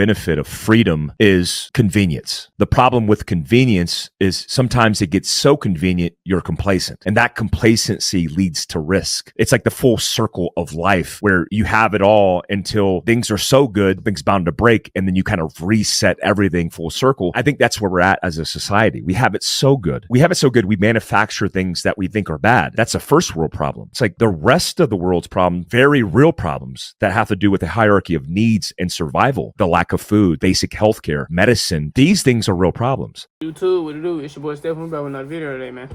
benefit of freedom is convenience. The problem with convenience is sometimes it gets so convenient, you're complacent. And that complacency leads to risk. It's like the full circle of life where you have it all until things are so good, things bound to break, and then you kind of reset everything full circle. I think that's where we're at as a society. We have it so good. We manufacture things that we think are bad. That's a first world problem. It's like the rest of the world's problem, very real problems that have to do with the hierarchy of needs and survival, the lack of food, basic healthcare, medicine. These things are real problems. YouTube, what it do? It's your boy Steph. We're back with another video today, man.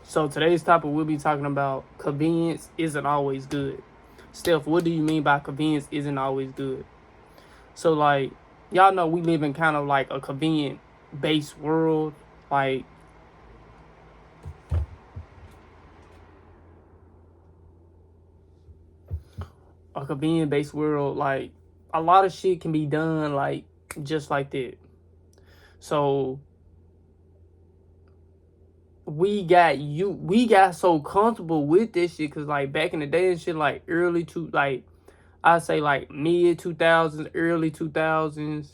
So today's topic, we'll be talking about convenience isn't always good. Steph, what do you mean by convenience isn't always good? So, like, y'all know we live in kind of like a convenient-based world. Like, a convenient-based world, like, a lot of shit can be done, like, just like that. So, we got so comfortable with this shit, because, like, back in the day and shit, like, I say, like, mid-2000s, early 2000s,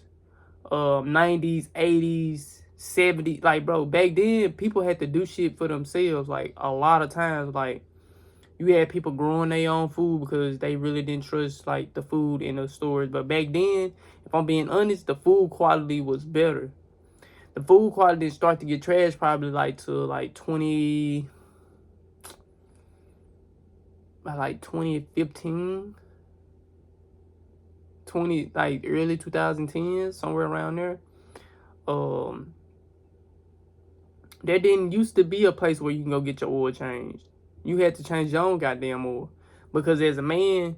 90s, 80s, 70s. Like, bro, back then, people had to do shit for themselves. Like, a lot of times, like, you had people growing their own food because they really didn't trust, like, the food in the stores. But back then, if I'm being honest, the food quality was better. The food quality didn't start to get trashed probably, like, to, like, 2015. Like early 2010s, somewhere around there. There didn't used to be a place where you can go get your oil changed. You had to change your own goddamn oil. Because as a man,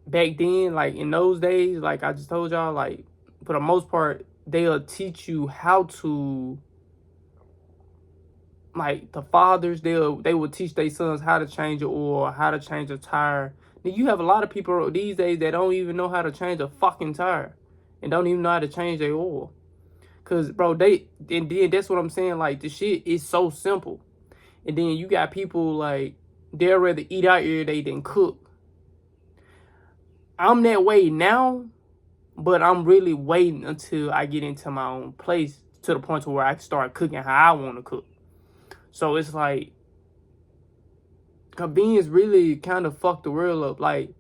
back then, like in those days, like I just told y'all, like for the most part, they'll teach you how to, like the fathers, they will teach their sons how to change your oil, how to change a tire. You have a lot of people these days that don't even know how to change a fucking tire and don't even know how to change their oil. Cause bro, and then that's what I'm saying. Like the shit is so simple. And then you got people like they'll rather eat out every day than cook. I'm that way now, but I'm really waiting until I get into my own place to the point to where I can start cooking how I want to cook. So it's like convenience really kind of fucked the world up. Like,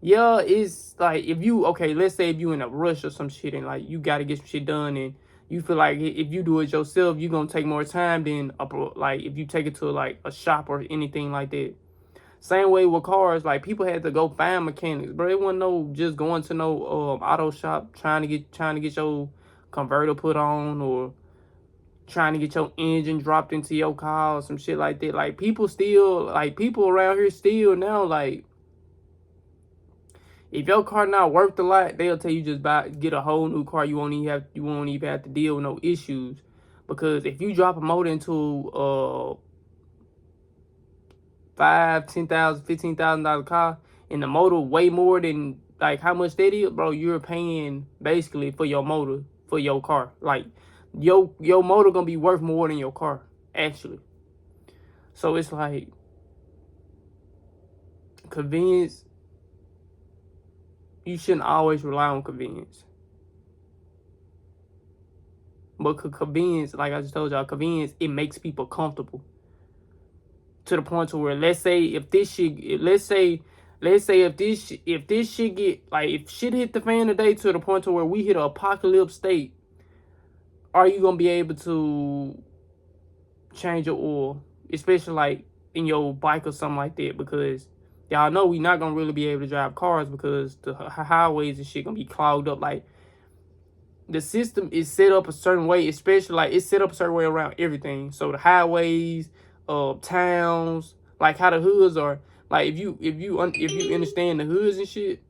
yeah, it's like let's say if you in a rush or some shit and like you gotta get some shit done and you feel like if you do it yourself, you're gonna take more time than like if you take it to like a shop or anything like that. Same way with cars, like people had to go find mechanics, bro. It wasn't no just going to no auto shop trying to get your converter put on or trying to get your engine dropped into your car or some shit like that. Like people around here still now, like if your car not worth a lot, they'll tell you just get a whole new car. You won't even have to deal with no issues. Because if you drop a motor into $5,000, $10,000, $15,000 car and the motor way more than like how much that is, bro, you're paying basically for your motor, for your car. Like your motor gonna be worth more than your car, actually. So it's like convenience. You shouldn't always rely on convenience. But convenience, like I just told y'all, convenience, it makes people comfortable. To the point to where let's say if this shit get like if shit hit the fan today to the point to where we hit an apocalypse state, are you gonna be able to change your oil? Especially like in your bike or something like that, because y'all know we not gonna really be able to drive cars because the highways and shit gonna be clogged up. Like the system is set up a certain way, especially like it's set up a certain way around everything. So the highways, towns, like how the hoods are. Like if you understand the hoods and shit.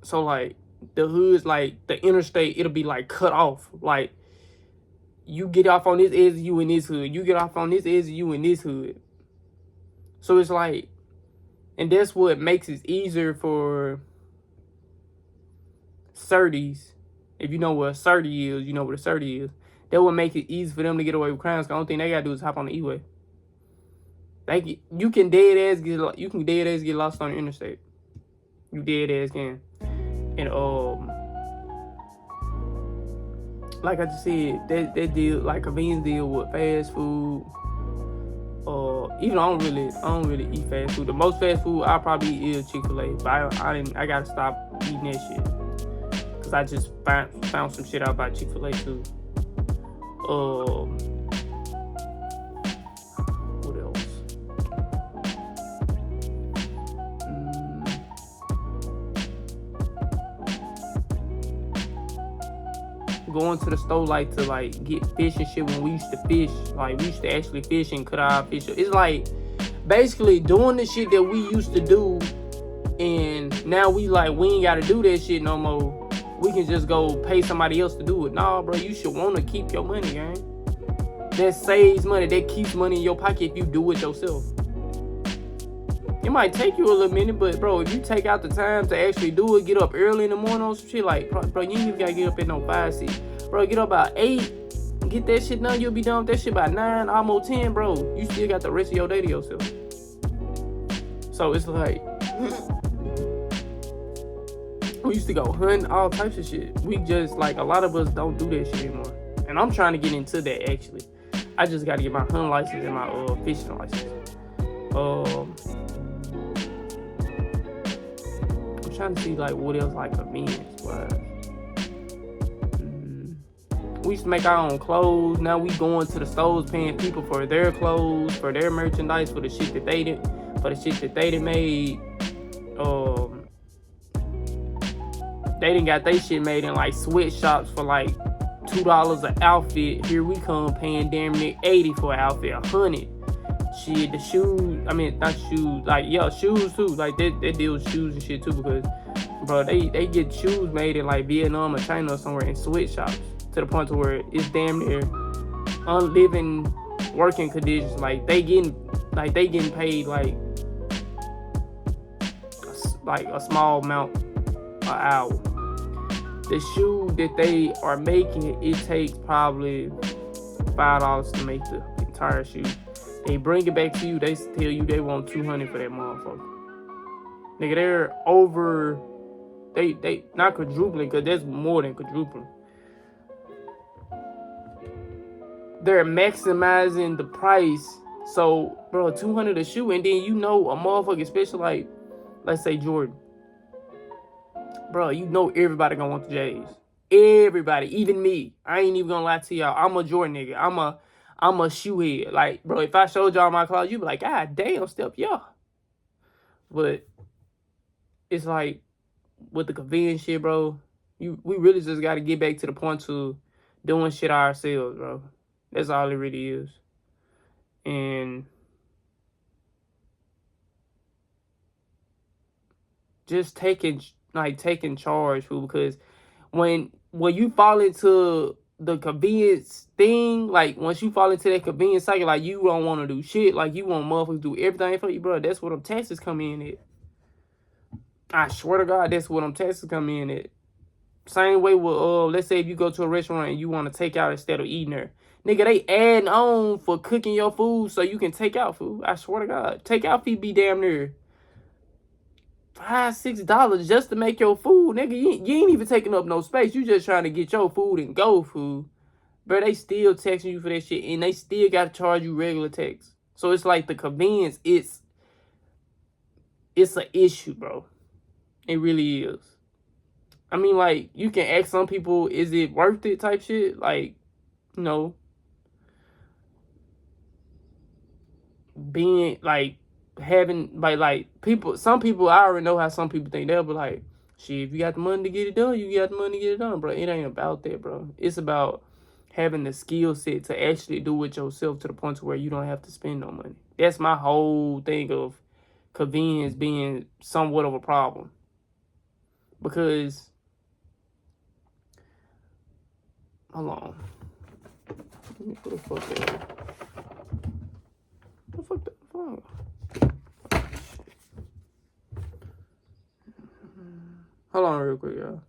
So like the hoods, like the interstate, it'll be like cut off. Like you get off on this edge, you in this hood. You get off on this edge, you in this hood. So it's like, and that's what makes it easier for SERDs. If you know what a SERD is, you know what a SERD is. That would make it easy for them to get away with crimes. The only thing they gotta do is hop on the E-way. You can dead ass get lost on the interstate. You dead ass can. And like I just said, that deal, like convenience deal with fast food. Even I don't really eat fast food. The most fast food I probably eat is Chick-fil-A, but I gotta stop eating that shit because I just found some shit out about Chick-fil-A too. What else? Going to the store like to like get fish and shit when we used to fish. Like we used to actually fish and cut our fish. It's like basically doing the shit that we used to do, and now we ain't gotta do that shit no more. We can just go pay somebody else to do it. Nah, bro, you should wanna keep your money, gang. That saves money, that keeps money in your pocket if you do it yourself. It might take you a little minute, but bro, if you take out the time to actually do it, get up early in the morning on some shit, like bro, you ain't even gotta get up at no 5, 6. Bro, get up about 8, get that shit done, you'll be done with that shit by 9, almost 10, bro. You still got the rest of your day to yourself. So it's like we used to go hunting, all types of shit. We just like a lot of us don't do that shit anymore. And I'm trying to get into that actually. I just gotta get my hunting license and my fishing license. I'm trying to see like what else like convenience wise. We used to make our own clothes. Now we going to the stores paying people for their clothes, for their merchandise, for the shit that they did, made. They done got they shit made in like sweatshops for like $2 an outfit. Here we come paying damn near $80 for an outfit, $100. Shit, the shoes, I mean not shoes, like yeah, shoes too. Like they deal with shoes and shit too because bro, they get shoes made in like Vietnam or China or somewhere in sweatshops to the point to where it's damn near unliving working conditions. Like they getting paid like a small amount an hour. The shoe that they are making, it takes probably $5 to make the entire shoe. They bring it back to you, they tell you they want $200 for that motherfucker. Nigga, they're over, they not quadrupling, because that's more than quadrupling. They're maximizing the price. So, bro, $200 a shoe, and then you know a motherfucker, especially like, let's say Jordan. Bro, you know everybody gonna want the J's. Everybody, even me. I ain't even gonna lie to y'all. I'm a Jordan nigga. I'm a shoe head. Like, bro, if I showed y'all my closet, you'd be like, God damn, Steph, yeah. But it's like with the convenience shit, bro, we really just gotta get back to the point to doing shit ourselves, bro. That's all it really is. And just taking charge, fool, because when you fall into the convenience thing, like once you fall into that convenience cycle, like you don't want to do shit, like you want motherfuckers to do everything for you, bro. That's where them taxes come in at. I swear to God, that's where them taxes come in at. Same way with let's say if you go to a restaurant and you want to take out instead of eating there. Nigga, they adding on for cooking your food so you can take out food. I swear to God. Take out fee be damn near $5, $6 just to make your food, nigga. You ain't even taking up no space. You just trying to get your food and go food. But they still taxing you for that shit, and they still got to charge you regular tax. So it's like the convenience, it's an issue, bro. It really is. I mean, like, you can ask some people, is it worth it type shit? Like, no. Being, like, having, like people, some people, I already know how some people think. They'll be like, shit, if you got the money to get it done, you got the money to get it done, bro. It ain't about that, bro. It's about having the skill set to actually do it yourself to the point to where you don't have to spend no money. That's my whole thing of convenience being somewhat of a problem. Because, hold on. Let me put the fuck out. What the fuck the fuck? Hold on real quick, y'all.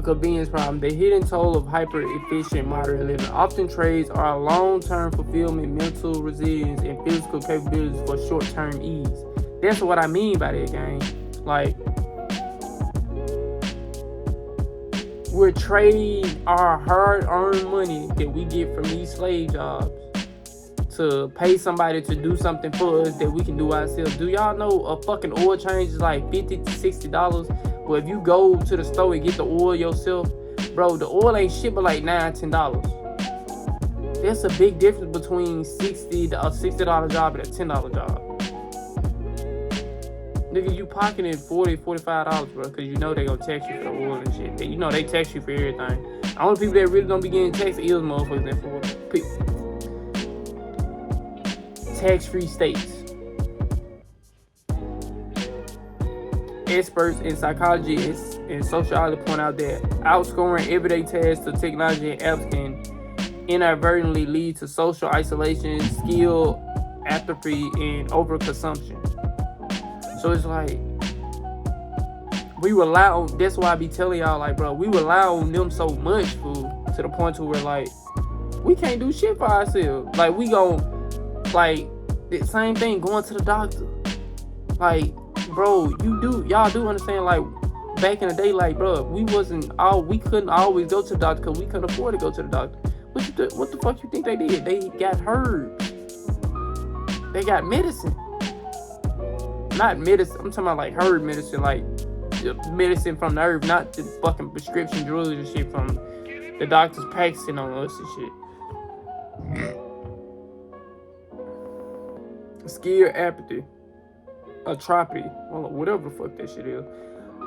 convenience problem. The hidden toll of hyper-efficient modern living. Often trades are long-term fulfillment, mental resilience, and physical capabilities for short-term ease. That's what I mean by that, gang. Like, we're trading our hard-earned money that we get from these slave jobs to pay somebody to do something for us that we can do ourselves. Do y'all know a fucking oil change is like $50 to $60? But if you go to the store and get the oil yourself, bro, the oil ain't shit but like $9, $10. There's a big difference between a $60 job and a $10 job. Nigga, you pocketing $40, $45, bro, because you know they gonna tax you for the oil and shit. You know they tax you for everything. The only people that really don't be getting taxed is motherfuckers in Florida. Tax-free states. Experts in psychology and sociology point out that outscoring everyday tasks to technology and apps can inadvertently lead to social isolation, skill atrophy, and overconsumption. So it's like, we rely on, that's why I be telling y'all, like, bro, we rely on them so much, fool, to the point to where, like, we can't do shit for ourselves. Like, we gon', like, the same thing going to the doctor. Like, bro, y'all do understand, like, back in the day, like, bro, we couldn't always go to the doctor because we couldn't afford to go to the doctor. What the fuck you think they did? They got herbs. They got medicine. Not medicine, I'm talking about like herb medicine, like medicine from the herb, not the fucking prescription drugs and shit from the doctors practicing on us and shit. Skill apathy, atrophy, whatever the fuck that shit is.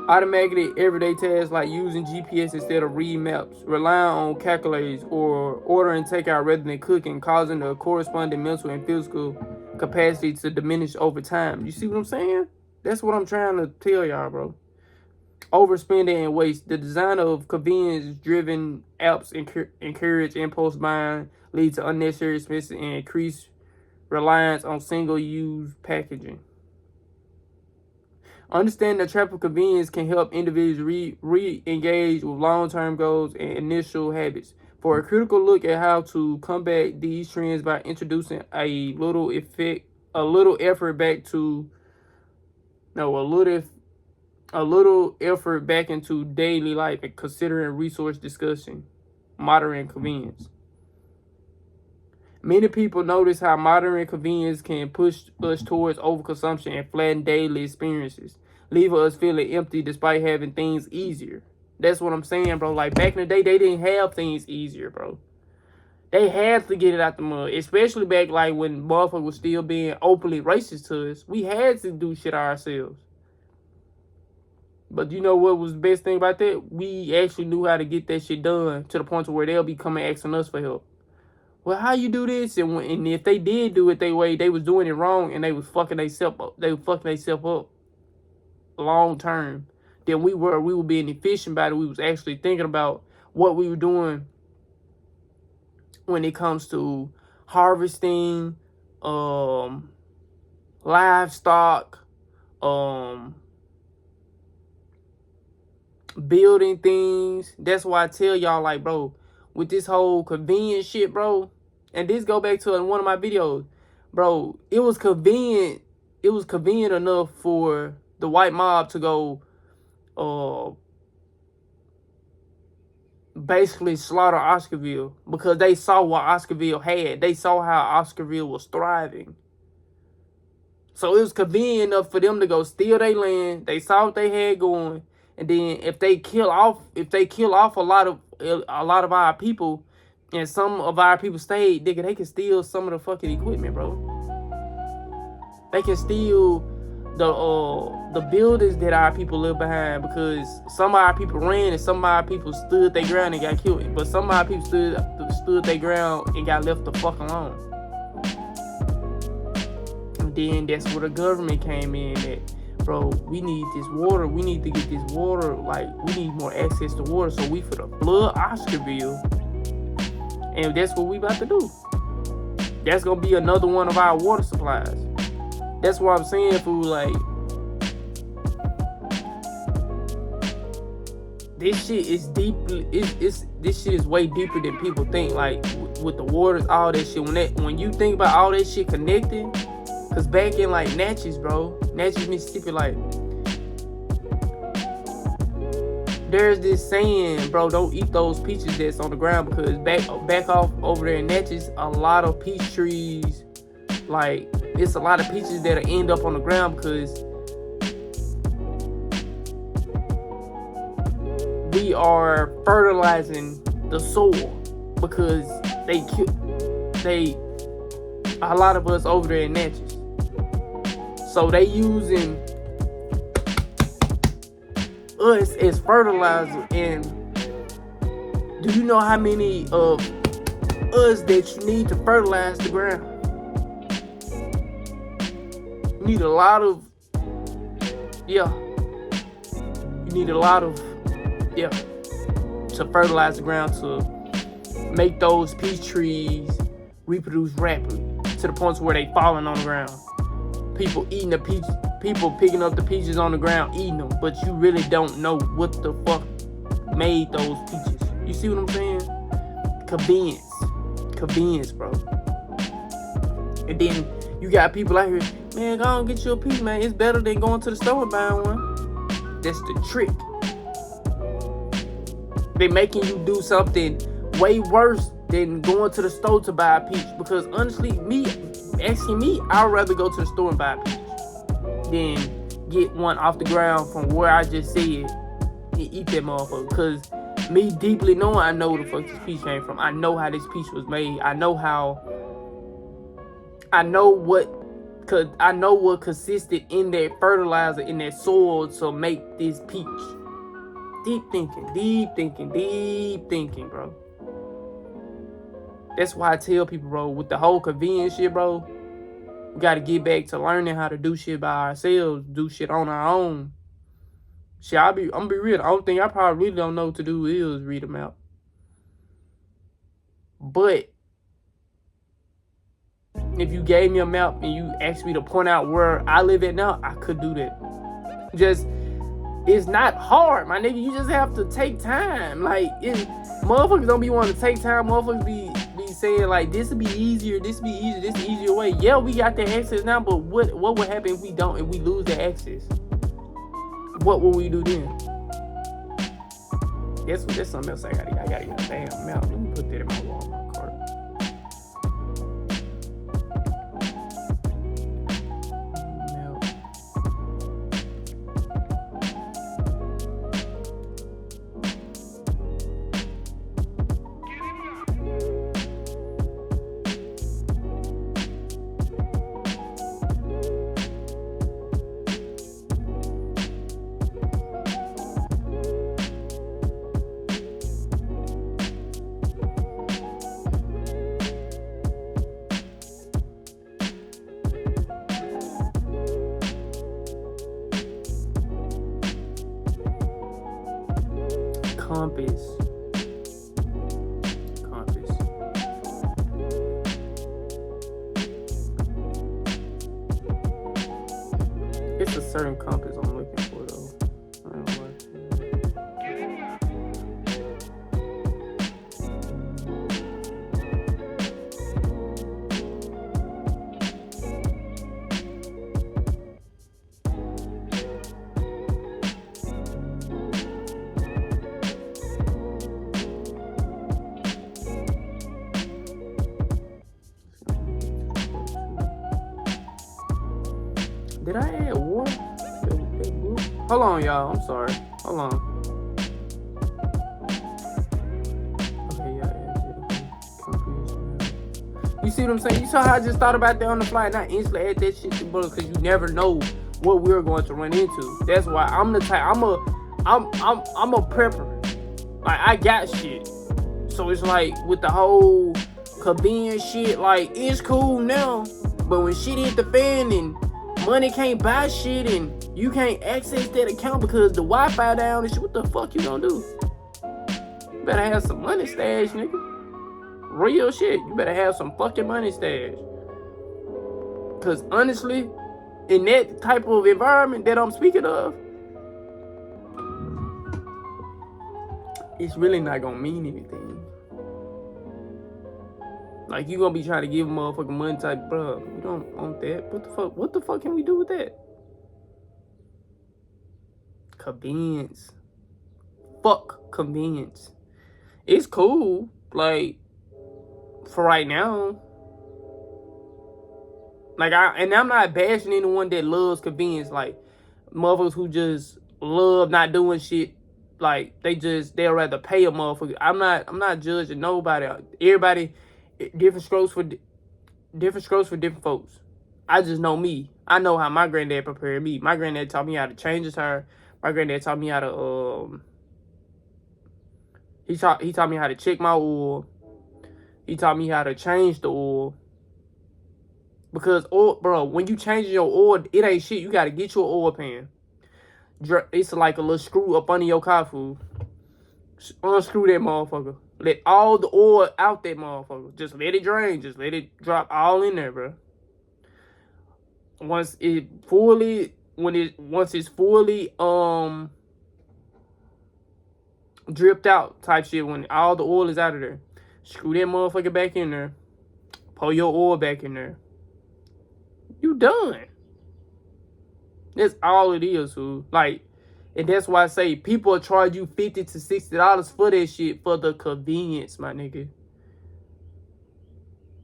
Automatically everyday tasks like using GPS instead of reading maps, relying on calculators, or ordering takeout rather than cooking, causing the corresponding mental and physical capacity to diminish over time. You see what I'm saying? That's what I'm trying to tell y'all, bro. Overspending and waste. The design of convenience-driven apps encourage impulse buying, lead to unnecessary expenses, and increase reliance on single-use packaging. Understanding the trap of convenience can help individuals re-engage with long-term goals and initial habits. For a critical look at how to combat these trends by introducing a little effort back into daily life and considering resource discussion, modern convenience. Many people notice how modern convenience can push us towards overconsumption and flatten daily experiences, leaving us feeling empty despite having things easier. That's what I'm saying, bro. Like, back in the day, they didn't have things easier, bro. They had to get it out the mud. Especially back, like, when motherfuckers was still being openly racist to us. We had to do shit ourselves. But you know what was the best thing about that? We actually knew how to get that shit done to the point to where they'll be coming asking us for help. Well, how you do this? And if they did do it their way, they was doing it wrong and they was fucking themselves up. They were fucking themselves up long term. Then we were being efficient about it. We was actually thinking about what we were doing when it comes to harvesting, livestock, building things. That's why I tell y'all, like, bro, with this whole convenient shit, bro, and this go back to one of my videos, bro, it was convenient enough for the white mob to go basically slaughter Oscarville because they saw what Oscarville had. They saw how Oscarville was thriving. So it was convenient enough for them to go steal their land. They saw what they had going, and then if they kill off a lot of our people, and some of our people stayed, nigga, they can steal some of the fucking equipment, bro. They can steal the buildings that our people live behind, because some of our people ran and some of our people stood their ground and got killed. But some of our people stood their ground and got left the fuck alone. And then that's where the government came in at, bro, we need this water. We need to get this water. Like, we need more access to water. So we for the flood Oscarville. And that's what we about to do. That's going to be another one of our water supplies. That's what I'm saying, fool. Like, this shit is deep. This shit is way deeper than people think. Like with the waters, all that shit. When you think about all that shit connecting, cause back in like Natchez, bro, Natchez, Mississippi, like there's this saying, bro, don't eat those peaches that's on the ground, because back off over there in Natchez, a lot of peach trees, like it's a lot of peaches that'll end up on the ground because we are fertilizing the soil, because a lot of us over there in Natchez, so they using us as fertilizer. And do you know how many of us that you need to fertilize the ground? You need a lot of to fertilize the ground to make those peach trees reproduce rapidly to the point where they falling on the ground. People eating the peach, people picking up the peaches on the ground, eating them, but you really don't know what the fuck made those peaches. You see what I'm saying? Convenience, bro. And then you got people out here, man, go on get you a peach, man. It's better than going to the store and buying one. That's the trick. They making you do something way worse than going to the store to buy a peach. Because honestly, I'd rather go to the store and buy a peach than get one off the ground from where I just said and eat that motherfucker. Because me deeply knowing, I know where the fuck this peach came from. I know how this peach was made. I know what consisted in that fertilizer, in that soil to make this peach. Deep thinking, bro. That's why I tell people, bro, with the whole convenience shit, bro, we gotta get back to learning how to do shit by ourselves, do shit on our own. Shit, I'm gonna be real. The only thing I probably really don't know what to do is read a map. But if you gave me a map and you asked me to point out where I live at now, I could do that. It's not hard, my nigga. You just have to take time. Like, motherfuckers don't be wanting to take time. Motherfuckers be saying like, this will be easier, this will be easier, this is the easier way. Yeah, we got that access now, but what would happen if we don't, if we lose that access? What will we do then? That's something else I gotta get a damn map. Let me put that in my Walmart cart. Compass. It's a certain compass I'm looking for though. I don't know. Did I add water? Hold on, y'all. I'm sorry. Hold on. Okay, yeah. You see what I'm saying? You saw how I just thought about that on the fly, and I instantly add that shit to the book, because you never know what we're going to run into. That's why I'm the type. I'm a prepper. Like, I got shit. So it's like with the whole convenience shit, like, it's cool now, but when shit hit the fan and money can't buy shit and you can't access that account because the Wi-Fi down and shit, what the fuck you gonna do? You better have some money stash, nigga. Real shit. You better have some fucking money stash. Cause honestly, in that type of environment that I'm speaking of, it's really not gonna mean anything. Like, you gonna be trying to give a motherfucking money type, bro. We don't want that. What the fuck can we do with that? Convenience. Fuck convenience. It's cool, like, for right now. Like, I'm not bashing anyone that loves convenience. Like, motherfuckers who just love not doing shit. Like, they'll rather pay a motherfucker. I'm not judging nobody. Everybody, different strokes for different folks. I just know me. I know how my granddad prepared me. My granddad taught me how to change his tire. My granddad taught me how to he taught me how to check my oil. He taught me how to change the oil. Because oil, bro, when you change your oil, it ain't shit. You gotta get your oil pan. It's like a little screw up under your car, fool. Unscrew that motherfucker. Let all the oil out that motherfucker. Just let it drain. Just let it drop all in there, bro. Once it's fully dripped out type shit, when all the oil is out of there, screw that motherfucker back in there. Pour your oil back in there. You done. That's all it is, fool. Like, and that's why I say people will charge you $50 to $60 for that shit for the convenience, my nigga.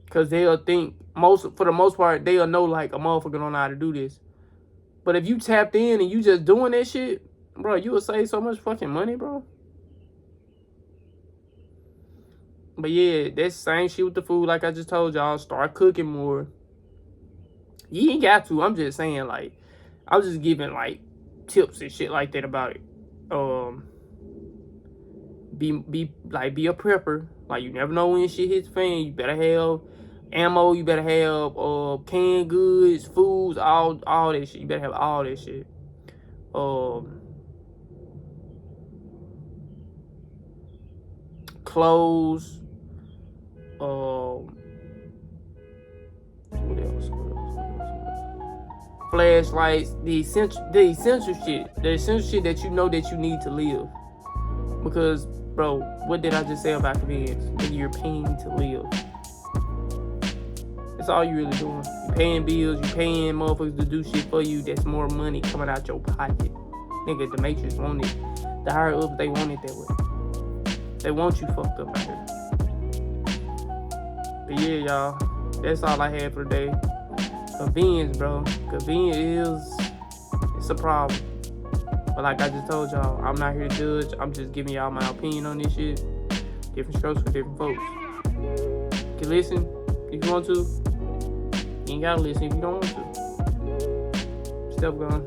Cause they'll think for the most part, they'll know like a motherfucker don't know how to do this. But if you tapped in and you just doing that shit, bro, you will save so much fucking money, bro. But yeah, that's the same shit with the food. Like I just told y'all, start cooking more. You ain't got to. I'm just saying, like, I was just giving like tips and shit like that about it. Be a prepper. Like, you never know when shit hits the fan. You better have ammo. You better have canned goods, foods, all that shit. You better have all that shit. Clothes. What else? Flashlights, the essential shit that you know that you need to live. Because, bro, what did I just say about convenience? Nigga, you're paying to live. That's all you really doing. You paying bills, you paying motherfuckers to do shit for you. That's more money coming out your pocket. Nigga, the Matrix want it. The higher ups, they want it that way. They want you fucked up out here. But yeah, y'all, that's all I had for today. Convenience, bro. Convenience it's a problem. But like I just told y'all, I'm not here to judge. I'm just giving y'all my opinion on this shit. Different strokes for different folks. You can listen if you want to. You ain't gotta listen if you don't want to. Step gone.